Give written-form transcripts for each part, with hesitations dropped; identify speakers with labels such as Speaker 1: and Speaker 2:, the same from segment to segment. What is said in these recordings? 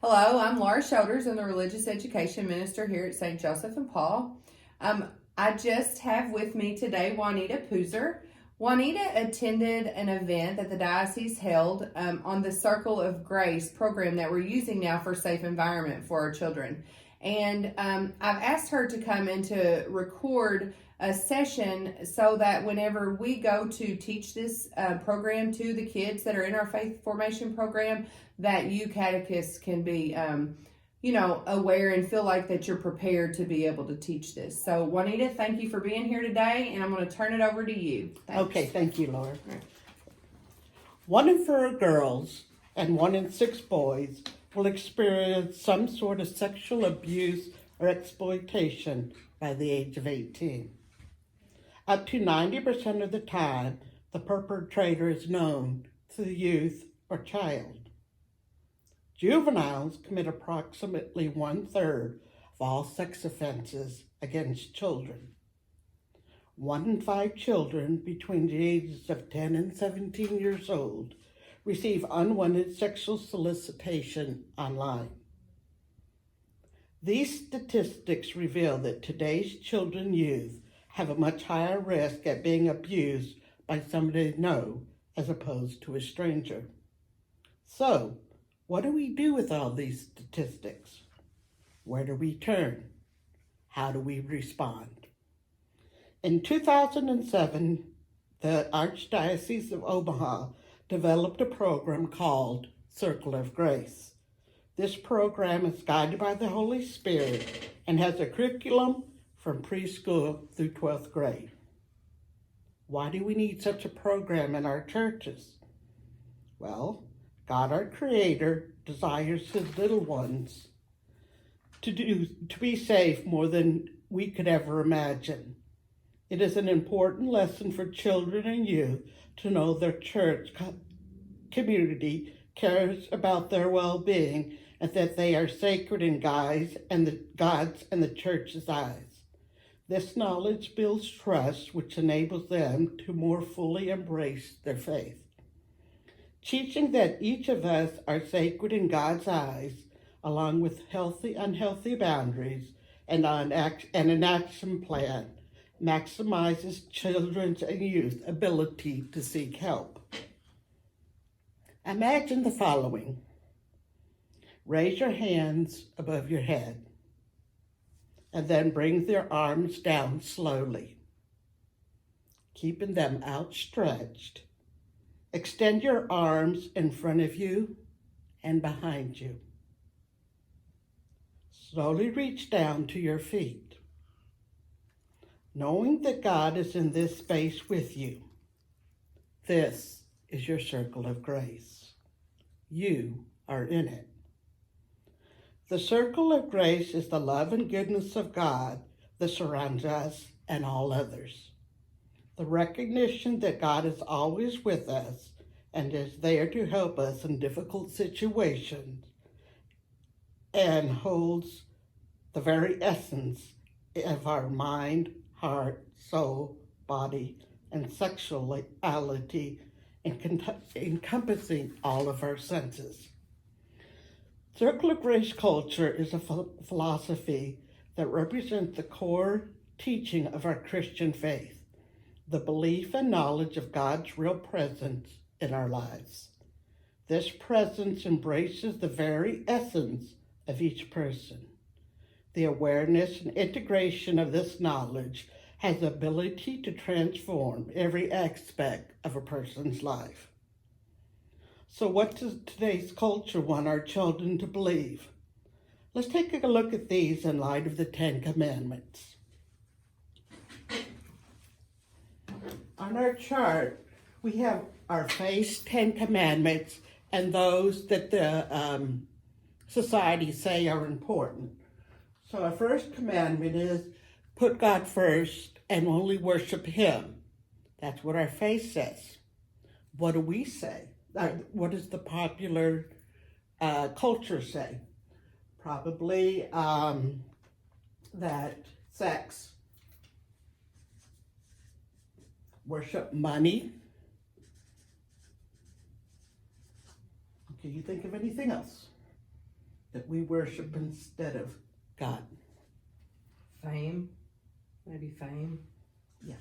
Speaker 1: Hello, I'm Laura Shoulders. I'm the religious education minister here at St. Joseph and Paul. I just have with me today Juanita Pooser. Juanita attended an event that the diocese held on the Circle of Grace program that we're using now for safe environment for our children. And I've asked her to come and to record a session so that whenever we go to teach this program to the kids that are in our faith formation program, that you catechists can be aware and feel like that you're prepared to be able to teach this. So Juanita, thank you for being here today, and I'm going to turn it over to you. Thanks.
Speaker 2: Okay, thank you, Laura. Right. 1 in 4 girls and 1 in 6 boys will experience some sort of sexual abuse or exploitation by the age of 18. Up to 90% of the time, the perpetrator is known to the youth or child. Juveniles commit approximately 1/3 of all sex offenses against children. 1 in 5 children between the ages of 10 and 17 years old receive unwanted sexual solicitation online. These statistics reveal that today's children and youth have a much higher risk at being abused by somebody they know as opposed to a stranger. So, what do we do with all these statistics? Where do we turn? How do we respond? In 2007, the Archdiocese of Omaha developed a program called Circle of Grace. This program is guided by the Holy Spirit and has a curriculum from preschool through 12th grade. Why do we need such a program in our churches? Well, God, our Creator, desires His little ones to be safe more than we could ever imagine. It is an important lesson for children and youth to know their church community cares about their well-being and that they are sacred in God's and the church's eyes. This knowledge builds trust, which enables them to more fully embrace their faith. Teaching that each of us are sacred in God's eyes, along with healthy, unhealthy boundaries, and an action plan, maximizes children's and youth ability to seek help. Imagine the following. Raise your hands above your head, and then bring their arms down slowly, keeping them outstretched. Extend your arms in front of you and behind you. Slowly reach down to your feet, knowing that God is in this space with you. This is your circle of grace. You are in it. The circle of grace is the love and goodness of God that surrounds us and all others. The recognition that God is always with us and is there to help us in difficult situations and holds the very essence of our mind, heart, soul, body, and sexuality, encompassing all of our senses. Circle of Grace culture is a philosophy that represents the core teaching of our Christian faith, the belief and knowledge of God's real presence in our lives. This presence embraces the very essence of each person. The awareness and integration of this knowledge has the ability to transform every aspect of a person's life. So what does today's culture want our children to believe? Let's take a look at these in light of the 10 Commandments. On our chart, we have our faith's 10 Commandments and those that the society say are important. So our first commandment is put God first and only worship Him. That's what our faith says. What do we say? What does the popular culture say? Probably that sex, worship money. Can you think of anything else? that we worship instead of God?
Speaker 1: Fame. Maybe fame.
Speaker 2: Yeah.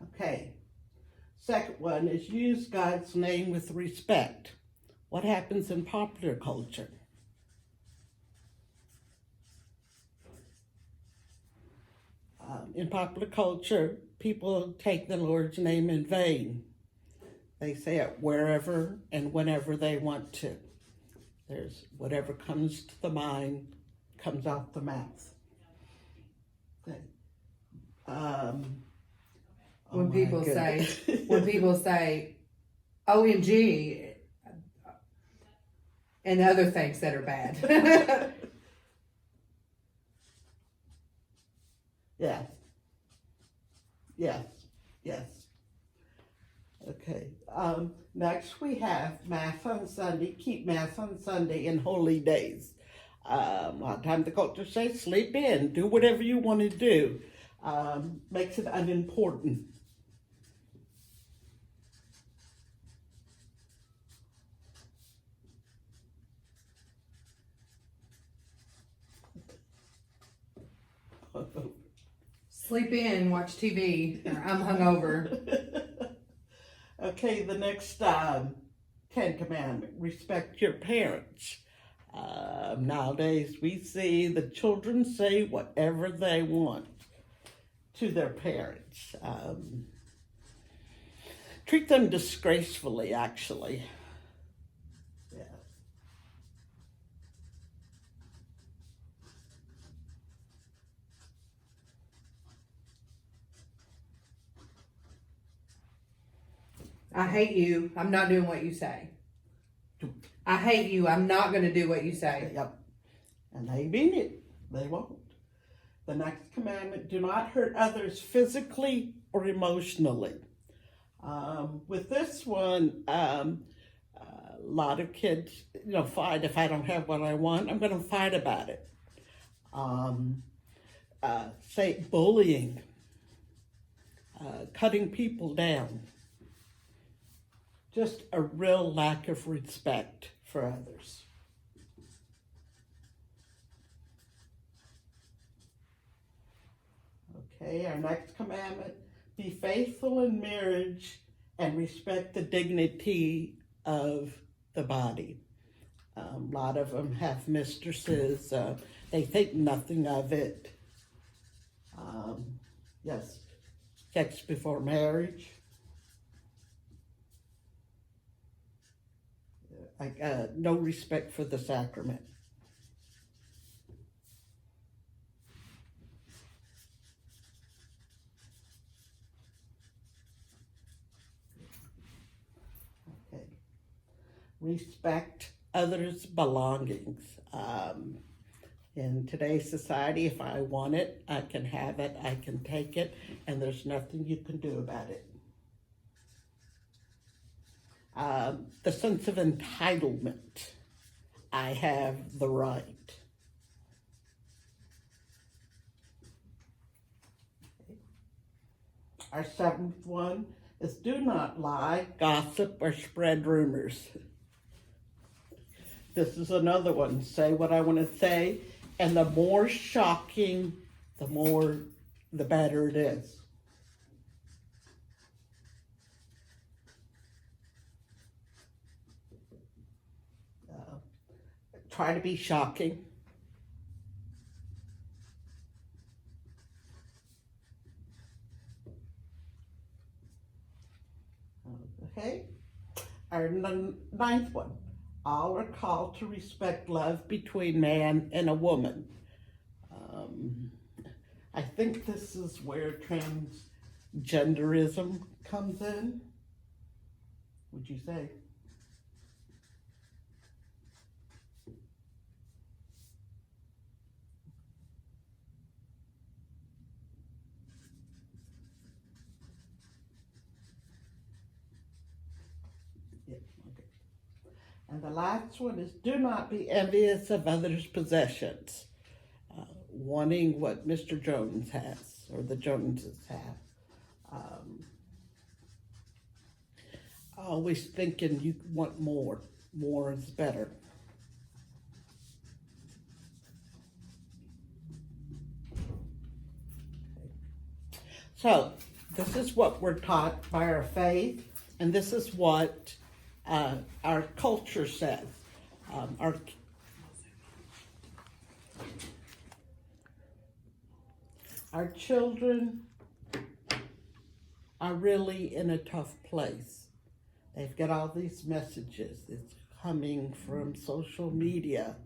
Speaker 2: Okay. Second one is use God's name with respect. What happens in popular culture? In popular culture, people take the Lord's name in vain. They say it wherever and whenever they want to. There's whatever comes to the mind, comes out the mouth. Okay.
Speaker 1: When people say OMG and other things that are bad.
Speaker 2: Yes. Yes. Yes. Okay. Next we have Mass on Sunday. Keep Mass on Sunday and holy days. A lot of times the culture says sleep in, do whatever you want to do. Makes it unimportant.
Speaker 1: Sleep in, watch TV, or I'm hungover.
Speaker 2: Okay, the next 10 commandment, respect your parents. Nowadays we see the children say whatever they want to their parents. Treat them disgracefully, actually. Yeah.
Speaker 1: I hate you. I'm not doing what you say. I hate you. I'm not going to do what you say.
Speaker 2: Yep. And they mean it. They won't. The next commandment, do not hurt others physically or emotionally. With this one, a lot of kids, fight. If I don't have what I want, I'm going to fight about it. Say bullying, cutting people down. Just a real lack of respect for others. Okay, our next commandment, be faithful in marriage and respect the dignity of the body. A lot of them have mistresses. They think nothing of it. Yes, sex before marriage. No respect for the sacrament. Okay. Respect others' belongings. In today's society, if I want it, I can have it, I can take it, and there's nothing you can do about it. The sense of entitlement. I have the right. Our seventh one is do not lie, gossip, or spread rumors. This is another one. Say what I want to say, and the more shocking, the better it is. Try to be shocking. Okay. Our ninth one. All are called to respect love between man and a woman. I think this is where transgenderism comes in. Would you say? And the last one is do not be envious of others' possessions, wanting what Mr. Jones has or the Joneses have. Always thinking you want more more is better. So, this is what we're taught by our faith, and this is what our culture says. Our children are really in a tough place. They've got all these messages. It's coming from social media.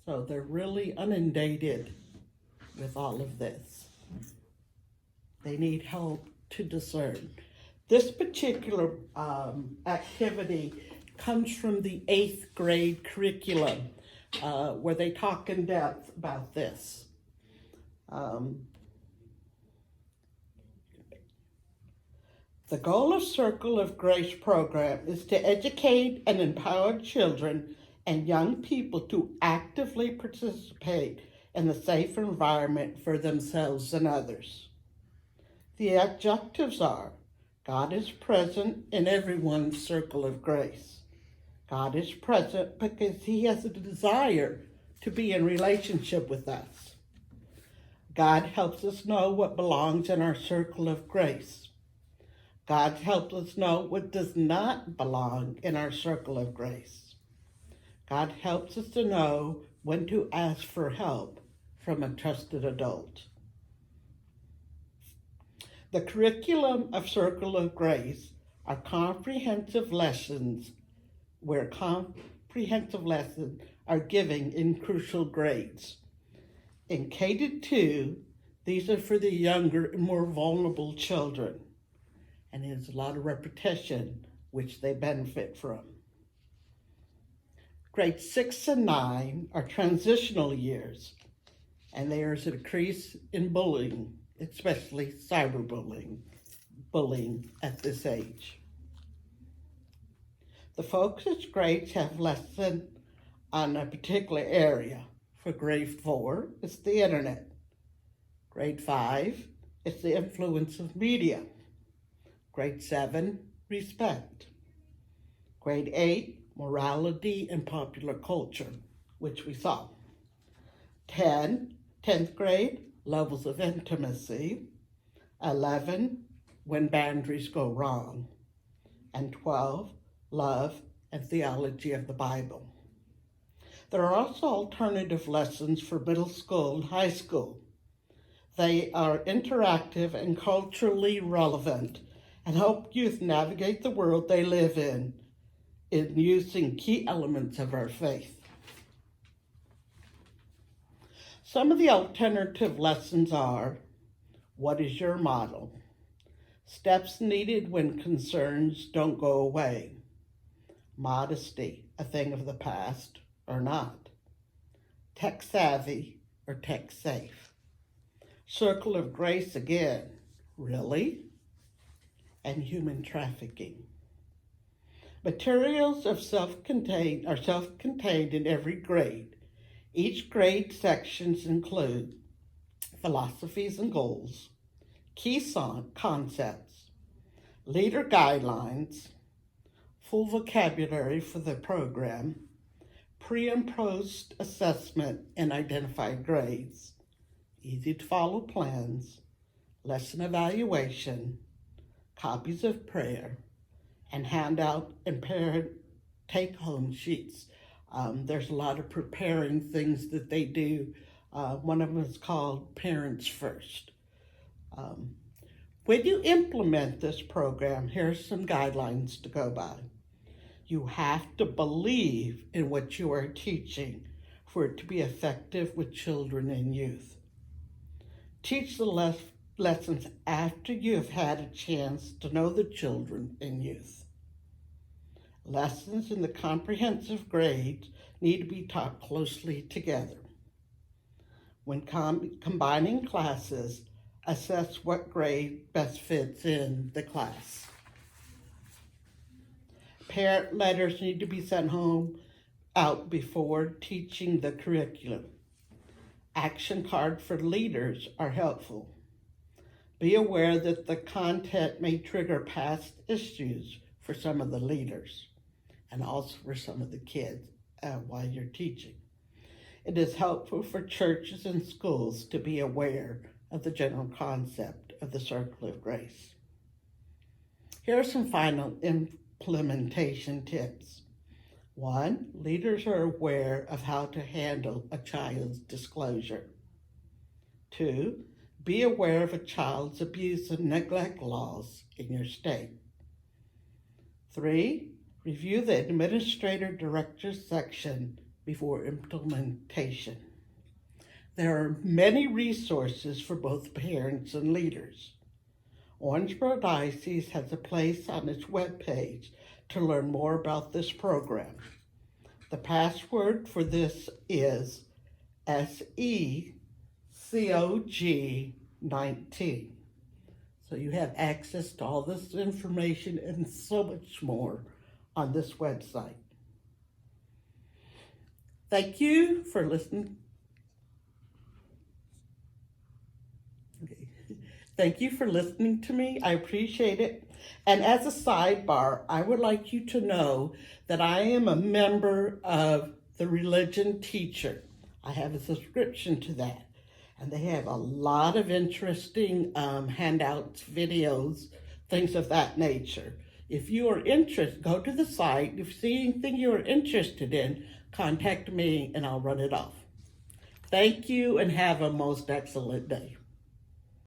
Speaker 2: So they're really inundated with all of this. They need help to discern. This particular activity comes from the 8th grade curriculum, where they talk in depth about this. The goal of Circle of Grace program is to educate and empower children and young people to actively participate in a safe environment for themselves and others. The objectives are: God is present in everyone's circle of grace. God is present because he has a desire to be in relationship with us. God helps us know what belongs in our circle of grace. God helps us know what does not belong in our circle of grace. God helps us to know when to ask for help from a trusted adult. The curriculum of Circle of Grace are comprehensive lessons where comprehensive lessons are given in crucial grades. In K-2, these are for the younger and more vulnerable children, and there's a lot of repetition which they benefit from. Grades 6 and 9 are transitional years, and there's a decrease in bullying, especially cyberbullying, at this age. The focus grades have lesson on a particular area. For grade 4, it's the internet. Grade 5, it's the influence of media. Grade 7, respect. Grade 8, morality and popular culture, which we saw. 10th grade, levels of intimacy. 11, when boundaries go wrong. And 12, love and theology of the Bible. There are also alternative lessons for middle school and high school. They are interactive and culturally relevant and help youth navigate the world they live in using key elements of our faith. Some of the alternative lessons are: what is your model? Steps needed when concerns don't go away. Modesty, a thing of the past or not. Tech savvy or tech safe. Circle of Grace again, really? And human trafficking. Materials are self-contained in every grade. Each grade sections include philosophies and goals, key concepts, leader guidelines, full vocabulary for the program, pre and post assessment and identified grades, easy to follow plans, lesson evaluation, copies of prayer, and handout and parent take-home sheets. There's a lot of preparing things that they do. One of them is called Parents First. When you implement this program, here's some guidelines to go by. You have to believe in what you are teaching for it to be effective with children and youth. Teach the lessons after you have had a chance to know the children and youth. Lessons in the comprehensive grades need to be taught closely together. When combining classes, assess what grade best fits in the class. Parent letters need to be sent out before teaching the curriculum. Action cards for leaders are helpful. Be aware that the content may trigger past issues for some of the leaders. and also for some of the kids while you're teaching. It is helpful for churches and schools to be aware of the general concept of the Circle of Grace. Here are some final implementation tips. 1, leaders are aware of how to handle a child's disclosure. 2, be aware of a child's abuse and neglect laws in your state. 3, review the Administrator Director section before implementation. There are many resources for both parents and leaders. Owensboro Diocese has a place on its webpage to learn more about this program. The password for this is SECOG19. So you have access to all this information and so much more on this website. Thank you for listening. Thank you for listening to me. I appreciate it. And as a sidebar, I would like you to know that I am a member of the Religion Teacher. I have a subscription to that. And they have a lot of interesting handouts, videos, things of that nature. If you are interested, go to the site. If you see anything you're interested in, contact me and I'll run it off. Thank you and have a most excellent day.